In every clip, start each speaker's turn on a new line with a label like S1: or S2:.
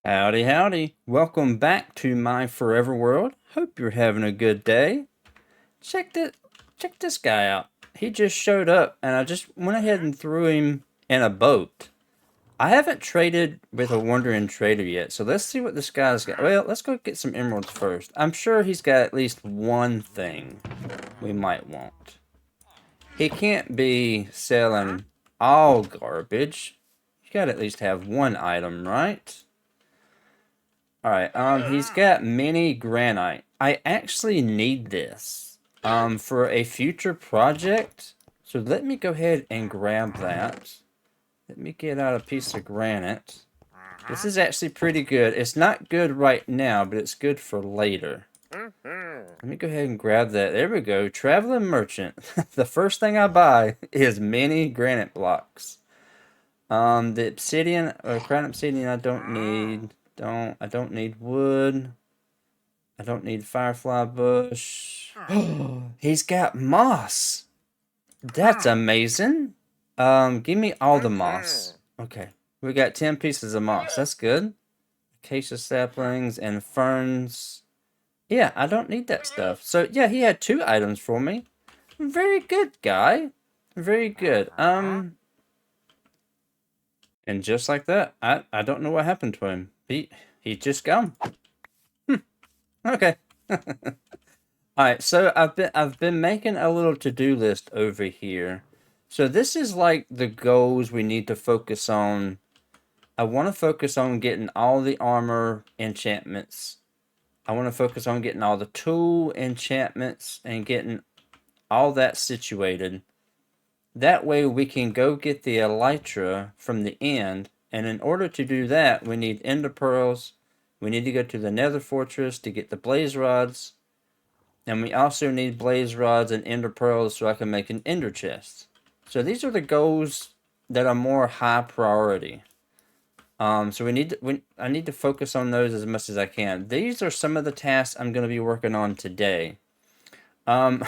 S1: Howdy, howdy. Welcome back to my forever world. Hope you're having a good day. Check this guy out. He just showed up and I just went ahead and threw him in a boat. I haven't traded with a wandering trader yet, so let's see what this guy's got. Well, let's go get some emeralds first. I'm sure he's got at least one thing we might want. He can't be selling all garbage. You gotta at least have one item, right? Alright, he's got mini granite. I actually need this, for a future project. So let me go ahead and grab that. Let me get out a piece of granite. This is actually pretty good. It's not good right now, but it's good for later. Let me go ahead and grab that. There we go. Traveling merchant. The first thing I buy is mini granite blocks. The obsidian, or crown obsidian I don't need. I don't need wood. I don't need firefly bush. He's got moss. That's amazing. Give me all the moss. Okay. We got 10 pieces of moss. That's good. Acacia saplings and ferns. Yeah, I don't need that stuff. So, yeah, he had 2 items for me. Very good, guy. Very good. And just like that, I don't know what happened to him. He just gone. Okay. Alright, so I've been making a little to-do list over here. So this is like the goals we need to focus on. I want to focus on getting all the armor enchantments. I want to focus on getting all the tool enchantments and getting all that situated. That way we can go get the elytra from the end. And in order to do that, we need ender pearls. We need to go to the nether fortress to get the blaze rods. And we also need blaze rods and ender pearls so I can make an ender chest. So these are the goals that are more high priority. So I need to focus on those as much as I can. These are some of the tasks I'm going to be working on today. And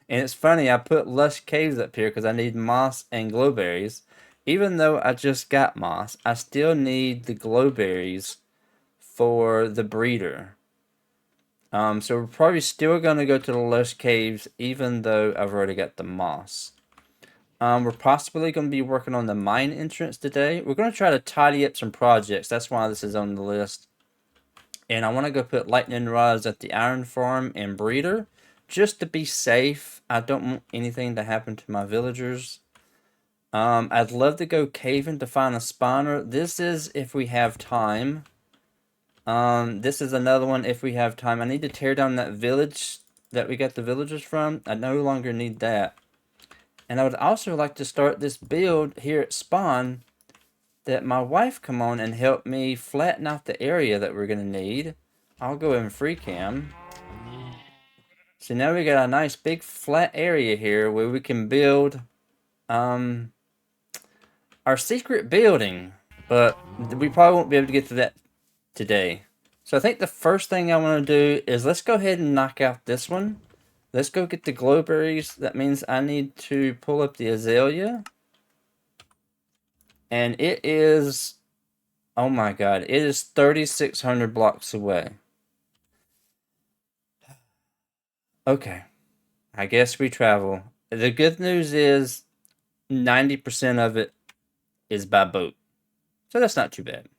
S1: it's funny, I put lush caves up here because I need moss and glowberries. Even though I just got moss, I still need the glowberries for the breeder. So we're probably still going to go to the lush caves even though I've already got the moss. We're possibly going to be working on the mine entrance today. We're going to try to tidy up some projects. That's why this is on the list. And I want to go put lightning rods at the iron farm and breeder. Just to be safe. I don't want anything to happen to my villagers. I'd love to go caving to find a spawner. This is if we have time. This is another one if we have time. I need to tear down that village that we got the villagers from. I no longer need that. And I would also like to start this build here at spawn that my wife come on and help me flatten out the area that we're going to need. I'll go in free cam. So now we got a nice big flat area here where we can build our secret building. But we probably won't be able to get to that today. So I think the first thing I want to do is let's go ahead and knock out this one. Let's go get the glowberries. That means I need to pull up the azalea. And it is, oh my god, it is 3,600 blocks away. Okay, I guess we travel. The good news is 90% of it is by boat. So that's not too bad.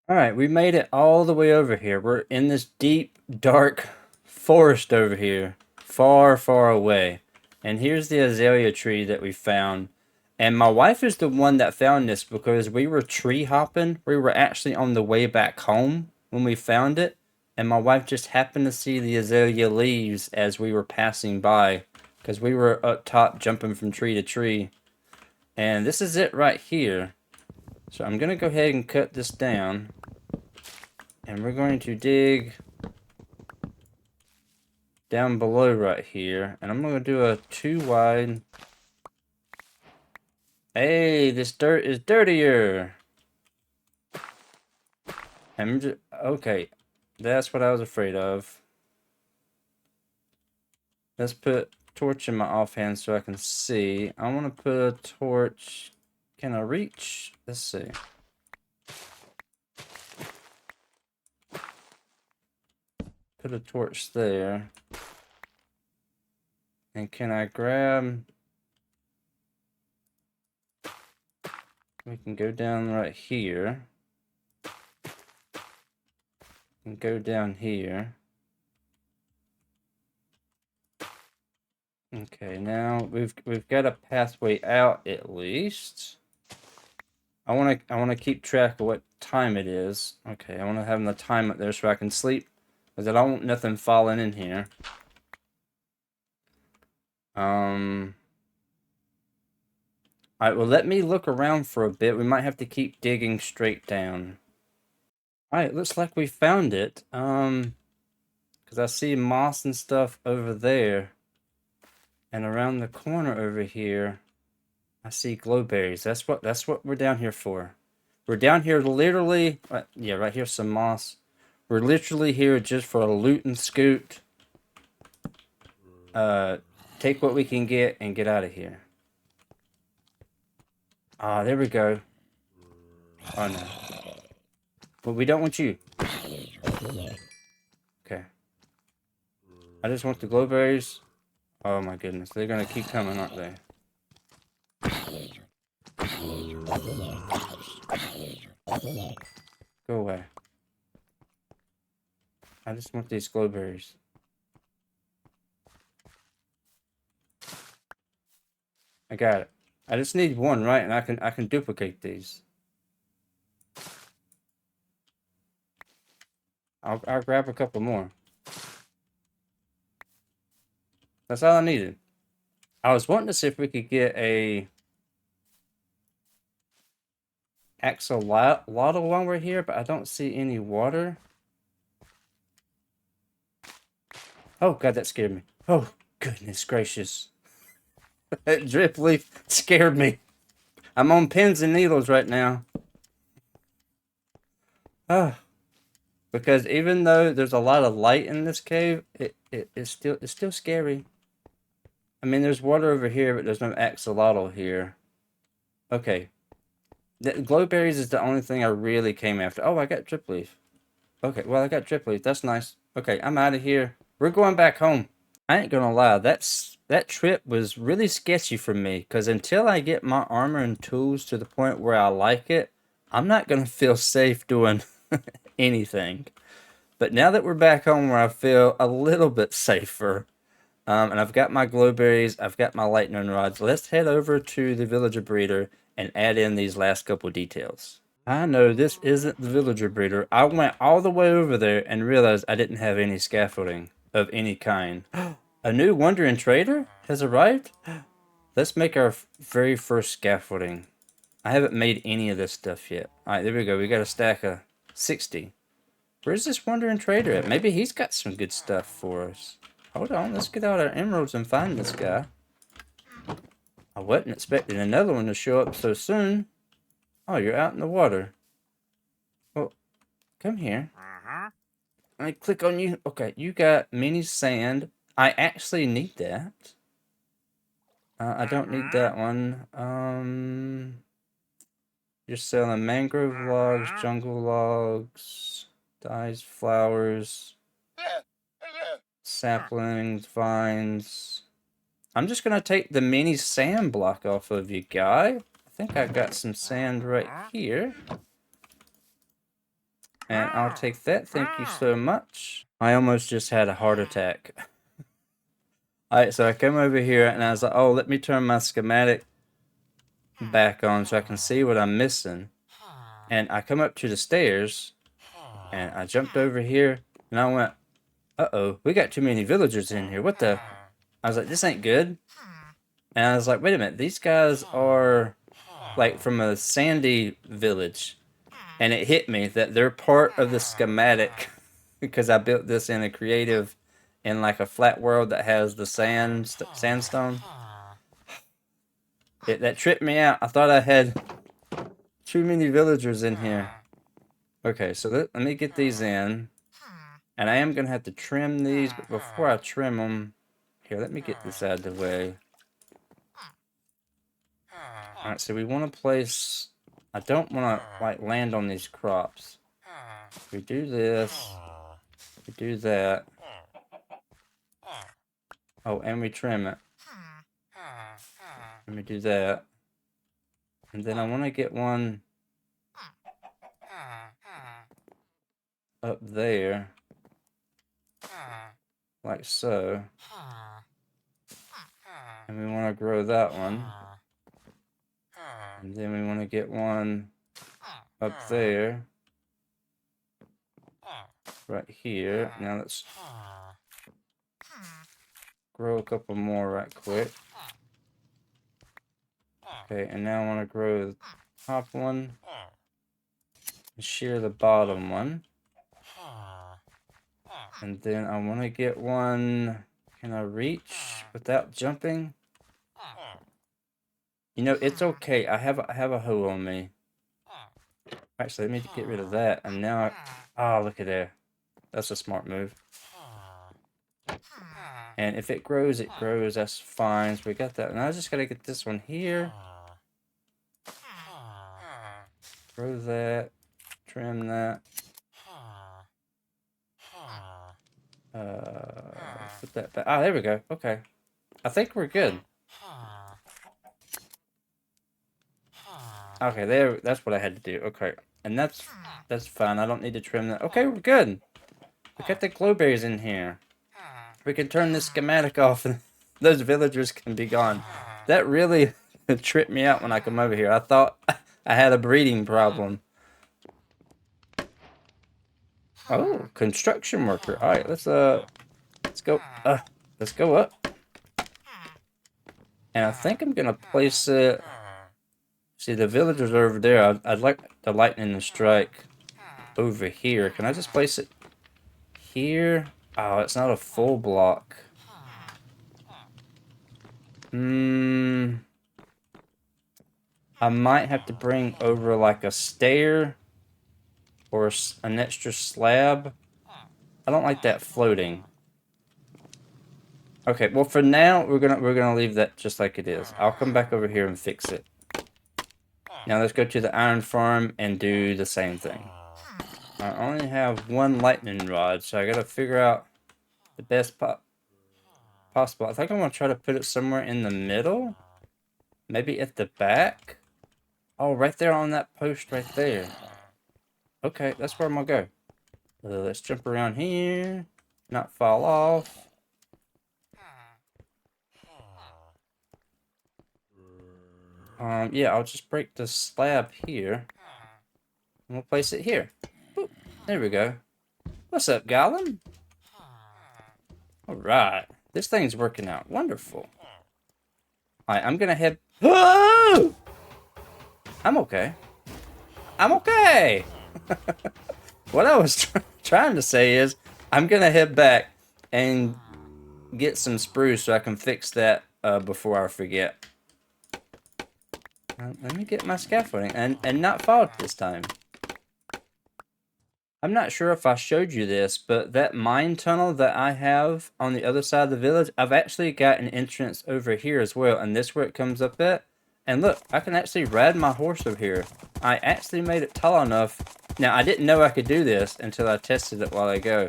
S1: Alright, we made it all the way over here. We're in this deep, dark forest over here. Far, far away. And here's the azalea tree that we found. And my wife is the one that found this because we were tree hopping. We were actually on the way back home when we found it. And my wife just happened to see the azalea leaves as we were passing by. Because we were up top jumping from tree to tree. And this is it right here. So I'm going to go ahead and cut this down. And we're going to dig down below right here. And I'm going to do a 2 wide. Hey, this dirt is dirtier. Okay, that's what I was afraid of. Let's put torch in my offhand so I can see. I want to put a torch. Can I reach? Let's see. put a torch there. And can I grab... We can go down right here. And go down here. Okay, now we've got a pathway out at least. I wanna keep track of what time it is. Okay, I wanna have the time up there so I can sleep, because I don't want nothing falling in here. Alright, well, let me look around for a bit. We might have to keep digging straight down. Alright, looks like we found it. Because I see moss and stuff over there. And around the corner over here, I see glowberries. That's what we're down here for. We're down here literally... yeah, right here's some moss. We're literally here just for a loot and scoot. Take what we can get and get out of here. Ah, there we go. Oh, no. But we don't want you. Okay. I just want the glowberries. Oh my goodness. They're gonna keep coming, aren't they? Go away. I just want these glowberries. I got it. I just need one, right? And I can duplicate these. I'll grab a couple more. That's all I needed. I was wanting to see if we could get a axolotl while we're here, but I don't see any water. Oh god, that scared me. Oh goodness gracious. That drip leaf scared me. I'm on pins and needles right now. Ah. Because even though there's a lot of light in this cave, it's still scary. I mean, there's water over here, but there's no axolotl here. Okay. The glowberries is the only thing I really came after. Oh, I got drip leaf. Okay, well, I got drip leaf. That's nice. Okay, I'm out of here. We're going back home. I ain't gonna lie, that trip was really sketchy for me, because until I get my armor and tools to the point where I like it, I'm not gonna feel safe doing anything. But now that we're back home where I feel a little bit safer, and I've got my glowberries, I've got my lightning rods, let's head over to the villager breeder and add in these last couple details. I know this isn't the villager breeder. I went all the way over there and realized I didn't have any scaffolding of any kind. A new wandering trader has arrived? Let's make our very first scaffolding. I haven't made any of this stuff yet. Alright, there we go. We got a stack of 60. Where's this wandering trader at? Maybe he's got some good stuff for us. Hold on, let's get out our emeralds and find this guy. I wasn't expecting another one to show up so soon. Oh, you're out in the water. Well, come here. Let me click on you. Okay, you got mini sand. I actually need that. I don't need that one. You're selling mangrove logs, jungle logs, dyes, flowers, saplings, vines. I'm just gonna take the mini sand block off of you, guy. I think I got some sand right here. And I'll take that, thank you so much. I almost just had a heart attack. Alright, so I come over here and I was like, oh, let me turn my schematic back on so I can see what I'm missing. And I come up to the stairs and I jumped over here and I went, uh-oh, we got too many villagers in here. What the? I was like, this ain't good. And I was like, wait a minute, these guys are like from a sandy village. And it hit me that they're part of the schematic because I built this in a creative, in like a flat world that has the sandstone. That tripped me out. I thought I had too many villagers in here. Okay, so let me get these in. And I am going to have to trim these, but before I trim them, here, let me get this out of the way. Alright, so we want to place... I don't want to, like, land on these crops. We do this. We do that. Oh, and we trim it. Let me do that. And then I want to get one up there. Like so. And we want to grow that one. And then we want to get one up there. Right here. Now let's grow a couple more right quick. Okay, and now I want to grow the top one. And shear the bottom one. And then I want to get one. Can I reach without jumping? You know, it's okay. I have a hoe on me. Actually, let me get rid of that. And now oh, look at there. That's a smart move. And if it grows, it grows. That's fine. So we got that. And I just gotta get this one here. Grow that. Trim that. Put that back. Ah, there we go. Okay. I think we're good. Okay, there. That's what I had to do. Okay. And that's fine. I don't need to trim that. Okay, we're good. We got the glowberries in here. We can turn this schematic off and those villagers can be gone. That really tripped me out when I come over here. I thought I had a breeding problem. Oh, construction worker. All right, let's go. Let's go up. And I think I'm gonna place it. See, the villagers are over there. I'd like the lightning to strike over here. Can I just place it here? Oh, it's not a full block. I might have to bring over like a stair or an extra slab. I don't like that floating. Okay, well for now we're gonna leave that just like it is. I'll come back over here and fix it. Now let's go to the iron farm and do the same thing. I only have one lightning rod, so I gotta figure out the best possible. I think I'm gonna try to put it somewhere in the middle. Maybe at the back. Oh, right there on that post right there. Okay, that's where I'm gonna go. Let's jump around here. Not fall off. Yeah, I'll just break the slab here. And we'll place it here. Ooh, there we go. What's up, Gollum? Alright. This thing's working out wonderful. Alright, I'm gonna head... Whoa! I'm okay. I'm okay! What I was trying to say is, I'm gonna head back and get some spruce so I can fix that before I forget. Let me get my scaffolding and not fall this time. I'm not sure if I showed you this, but that mine tunnel that I have on the other side of the village, I've actually got an entrance over here as well, and this is where it comes up at. And look, I can actually ride my horse over here. I actually made it tall enough. Now, I didn't know I could do this until I tested it while I go.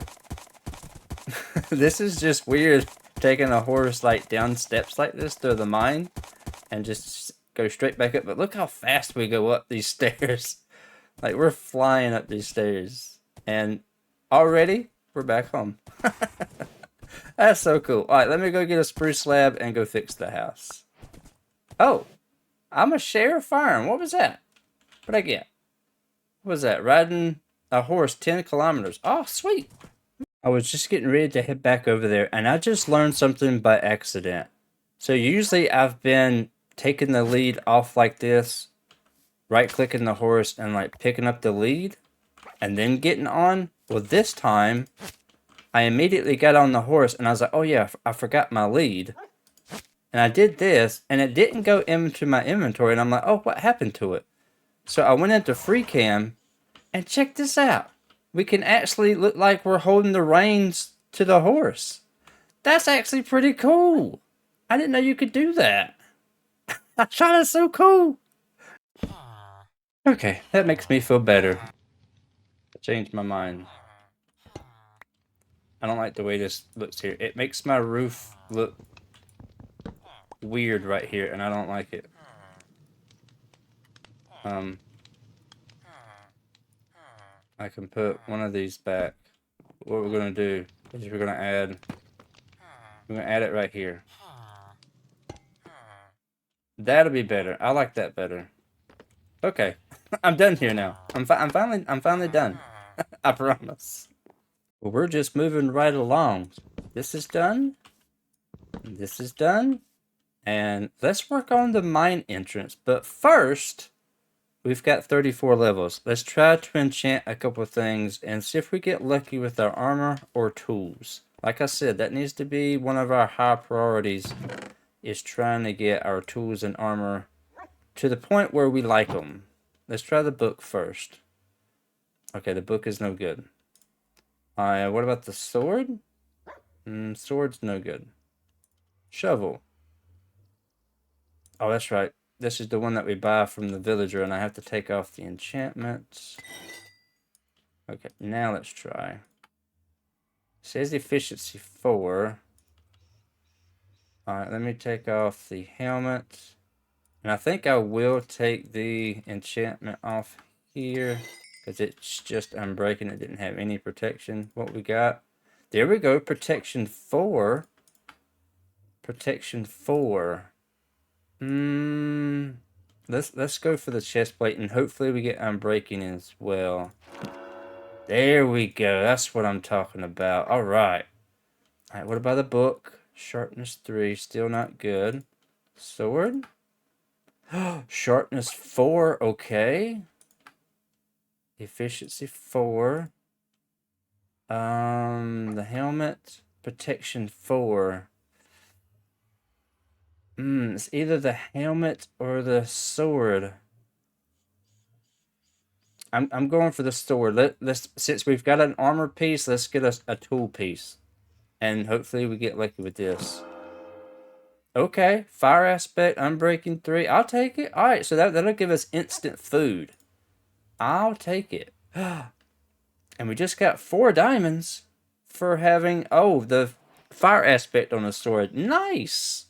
S1: This is just weird, taking a horse like down steps like this to the mine and just go straight back up. But look how fast we go up these stairs. Like, we're flying up these stairs. And already, we're back home. That's so cool. Alright, let me go get a spruce slab and go fix the house. Oh, I'm a sheriff farm. What was that? What'd I get? What was that? Riding a horse 10 kilometers. Oh, sweet. I was just getting ready to head back over there, and I just learned something by accident. So usually I've been taking the lead off like this, right-clicking the horse and like picking up the lead, and then getting on. Well, this time, I immediately got on the horse, and I was like, oh yeah, I forgot my lead. And I did this, and it didn't go into my inventory, and I'm like, oh, what happened to it? So I went into FreeCam, and check this out. We can actually look like we're holding the reins to the horse. That's actually pretty cool. I didn't know you could do that. I thought it's so cool. Okay, that makes me feel better. I changed my mind. I don't like the way this looks here. It makes my roof look weird right here, and I don't like it. I can put one of these back. What we're gonna do is we're gonna add it right here. That'll be better. I like that better. Okay, I'm done here now. I'm finally done. I promise. Well, we're just moving right along. This is done. This is done. And let's work on the mine entrance. But first, we've got 34 levels. Let's try to enchant a couple of things and see if we get lucky with our armor or tools. Like I said, that needs to be one of our high priorities, is trying to get our tools and armor to the point where we like them. Let's try the book first. Okay, the book is no good. What about the sword? Sword's no good. Shovel. Oh, that's right. This is the one that we buy from the villager, and I have to take off the enchantments. Okay, now let's try. It says efficiency 4. Alright, let me take off the helmet. And I think I will take the enchantment off here, because it's just unbreaking. It didn't have any protection. What we got? There we go. Protection 4. Protection 4. Let's go for the chest plate, and hopefully we get unbreaking as well. There we go. That's what I'm talking about. All right. All right. What about the book? Sharpness 3. Still not good. Sword. Sharpness 4. Okay. Efficiency 4. The helmet. Protection 4. It's either the helmet or the sword. I'm going for the sword. Since we've got an armor piece, let's get us a tool piece. And hopefully we get lucky with this. Okay, fire aspect, unbreaking 3. I'll take it. Alright, so that'll give us instant food. I'll take it. And we just got 4 diamonds for having, the fire aspect on the sword. Nice.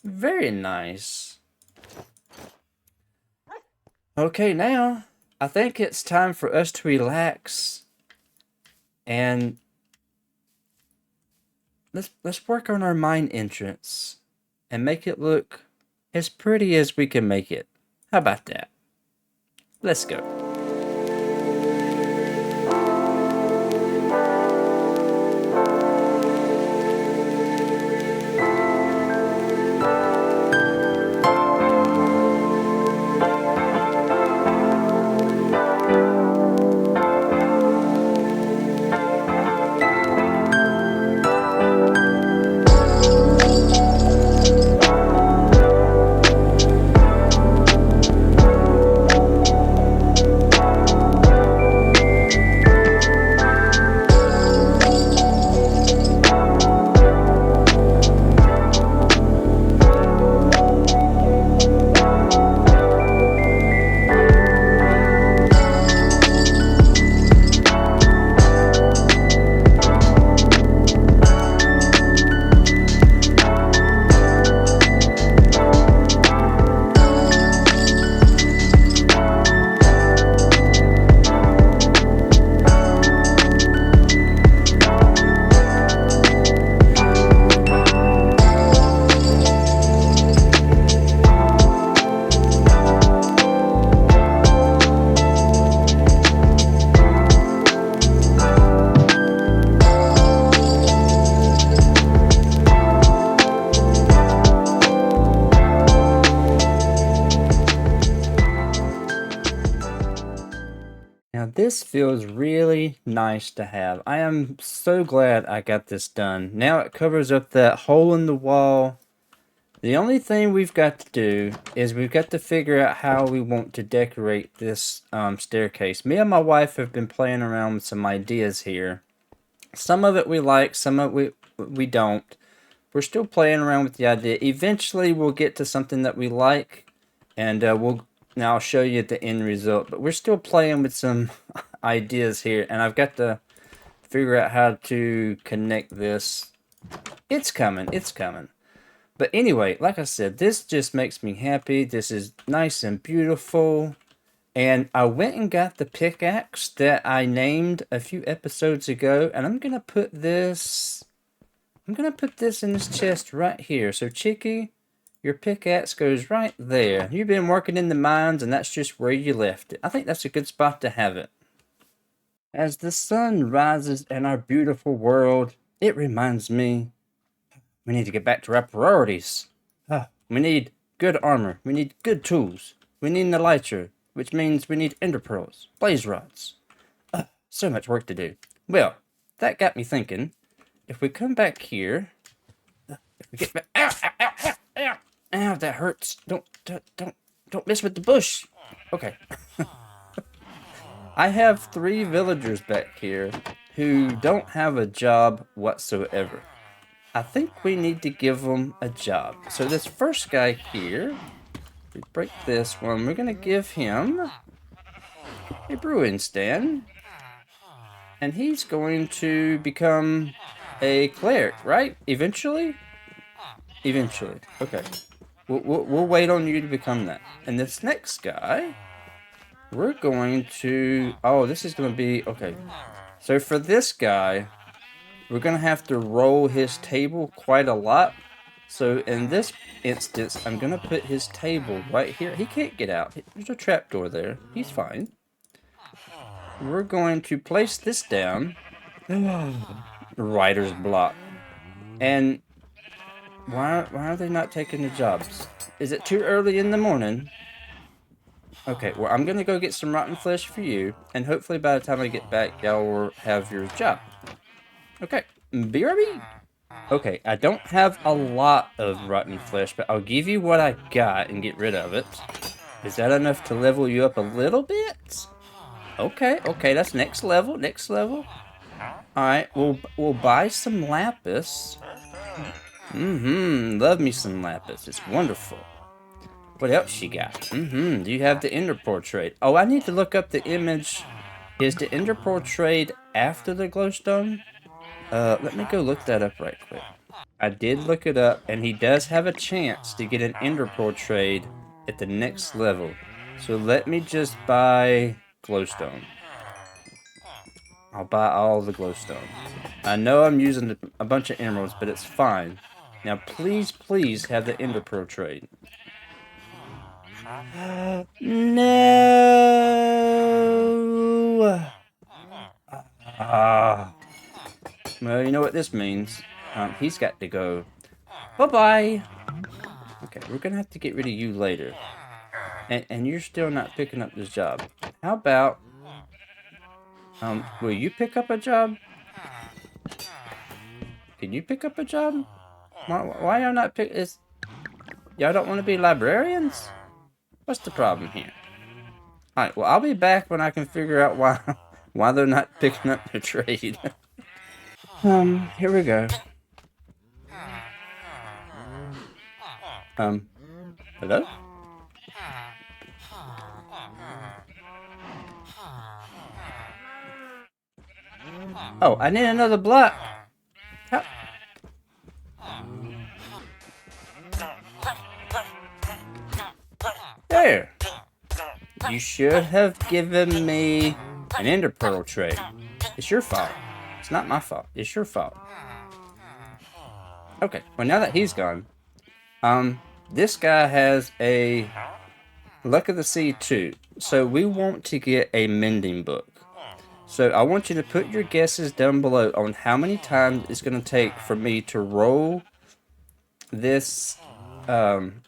S1: Very nice. Okay, now I think it's time for us to relax and let's work on our mine entrance and make it look as pretty as we can make it. How about that? Let's go. Now this feels really nice to have. I am so glad I got this done. Now it covers up that hole in the wall. The only thing we've got to do is we've got to figure out how we want to decorate this staircase. Me and my wife have been playing around with some ideas here. Some of it we like, some of it we don't. We're still playing around with the idea. Eventually we'll get to something that we like, and I'll show you the end result. But we're still playing with some ideas here, and I've got to figure out how to connect this. It's coming. It's coming. But anyway, like I said, this just makes me happy. This is nice and beautiful. And I went and got the pickaxe that I named a few episodes ago. And I'm going to put this... I'm going to put this in this chest right here. So, Chicky, your pickaxe goes right there. You've been working in the mines, and that's just where you left it. I think that's a good spot to have it. As the sun rises in our beautiful world, it reminds me we need to get back to our priorities. We need good armor. We need good tools. We need an elytra, which means we need ender pearls, blaze rods. So much work to do. Well, that got me thinking. If we come back here, if we get back, ow, ow, ow, ow, ow, ow, that hurts. Don't mess with the bush. Okay. I have 3 villagers back here who don't have a job whatsoever. I think we need to give them a job. So this first guy here, we break this one, we're going to give him a brewing stand. And he's going to become a cleric, right? Eventually? Eventually. Okay. We'll wait on you to become that. And this next guy, we're going to... Oh, this is going to be... Okay. So for this guy, we're going to have to roll his table quite a lot. So in this instance, I'm going to put his table right here. He can't get out. There's a trapdoor there. He's fine. We're going to place this down. Writer's block. And why are they not taking the jobs? Is it too early in the morning? Okay, well, I'm going to go get some rotten flesh for you. And hopefully by the time I get back, y'all will have your job. Okay, BRB. Okay, I don't have a lot of rotten flesh, but I'll give you what I got and get rid of it. Is that enough to level you up a little bit? Okay, that's next level, next level. Alright, we'll buy some lapis. Love me some lapis, it's wonderful. What else you got? Do you have the ender pearl trade? Oh, I need to look up the image. Is the ender pearl trade after the glowstone? Let me go look that up right quick. I did look it up, and he does have a chance to get an ender pearl trade at the next level. So let me just buy glowstone. I'll buy all the glowstone. I know I'm using a bunch of emeralds, but it's fine. Now, please have the ender pearl trade. No! Well, you know what this means. He's got to go. Bye-bye! Okay, we're gonna have to get rid of you later. And you're still not picking up this job. How about... will you pick up a job? Can you pick up a job? Why y'all not pick... Y'all don't want to be librarians? What's the problem here? Alright, well, I'll be back when I can figure out why they're not picking up the trade. Here we go. Hello? Oh, I need another block. How? There. You should have given me an ender pearl trade. It's your fault. It's not my fault. It's your fault. Okay, well, now that he's gone, this guy has a Luck of the Sea 2. So we want to get a mending book. So I want you to put your guesses down below on how many times it's going to take for me to roll this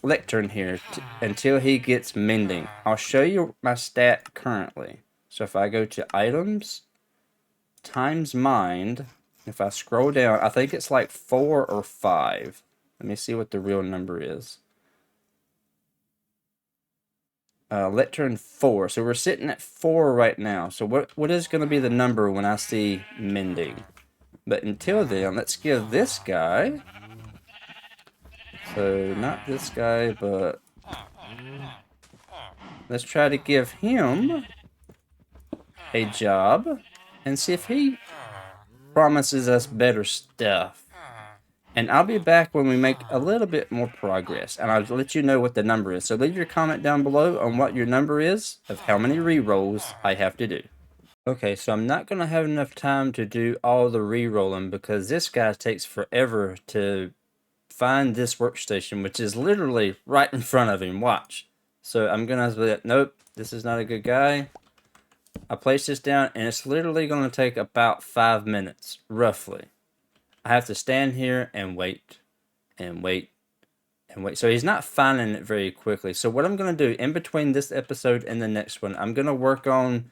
S1: lectern here until he gets mending. I'll show you my stat currently. So if I go to items, times mind, if I scroll down, I think it's like 4 or 5. Let me see what the real number is. Lectern 4. So we're sitting at 4 right now. So what is going to be the number when I see mending? But until then, let's give this guy... So, not this guy, but... Let's try to give him a job and see if he promises us better stuff. And I'll be back when we make a little bit more progress, and I'll let you know what the number is. So leave your comment down below on what your number is of how many re-rolls I have to do. Okay, so I'm not going to have enough time to do all the re-rolling because this guy takes forever to find this workstation, which is literally right in front of him. Watch. So I'm going to be like, nope, this is not a good guy. I place this down, and it's literally going to take about 5 minutes, roughly. I have to stand here and wait, and wait, and wait. So he's not finding it very quickly. So what I'm going to do, in between this episode and the next one, I'm going to work on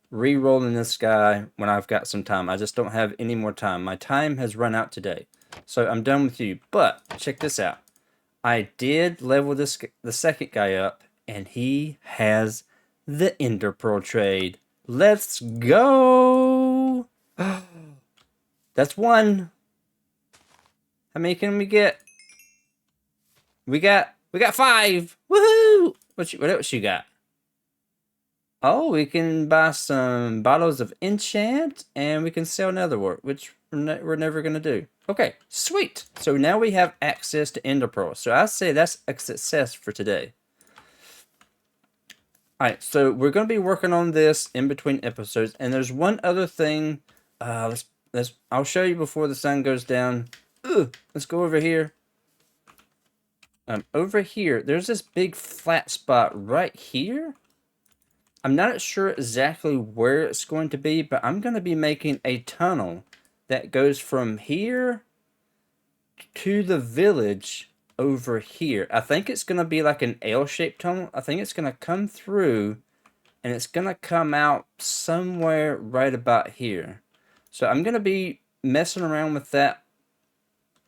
S1: re-rolling this guy when I've got some time. I just don't have any more time. My time has run out today. So I'm done with you. But check this out. I did level the second guy up, and he has the Ender Pearl trade. Let's go! That's one. How many can we get? We got 5. Woohoo! What else you got? Oh, we can buy some bottles of enchant, and we can sell netherwort, which we're never gonna do. Okay, sweet. So now we have access to Ender Pearl. So I say that's a success for today. All right, so we're gonna be working on this in between episodes, and there's one other thing. I'll show you before the sun goes down. Let's go over here. Over here, there's this big flat spot right here. I'm not sure exactly where it's going to be, but I'm going to be making a tunnel that goes from here to the village over here. I think it's going to be like an L-shaped tunnel. I think it's going to come through, and it's going to come out somewhere right about here. So I'm going to be messing around with that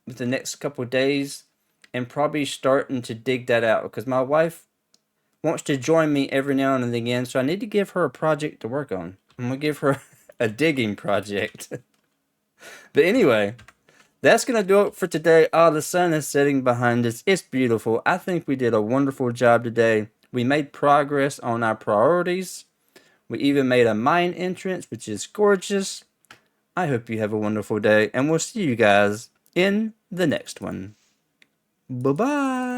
S1: with the next couple of days, and probably starting to dig that out, because my wife wants to join me every now and again, so I need to give her a project to work on. I'm going to give her a digging project. But anyway, that's going to do it for today. Oh, the sun is setting behind us. It's beautiful. I think we did a wonderful job today. We made progress on our priorities. We even made a mine entrance, which is gorgeous. I hope you have a wonderful day, and we'll see you guys in the next one. Bye-bye.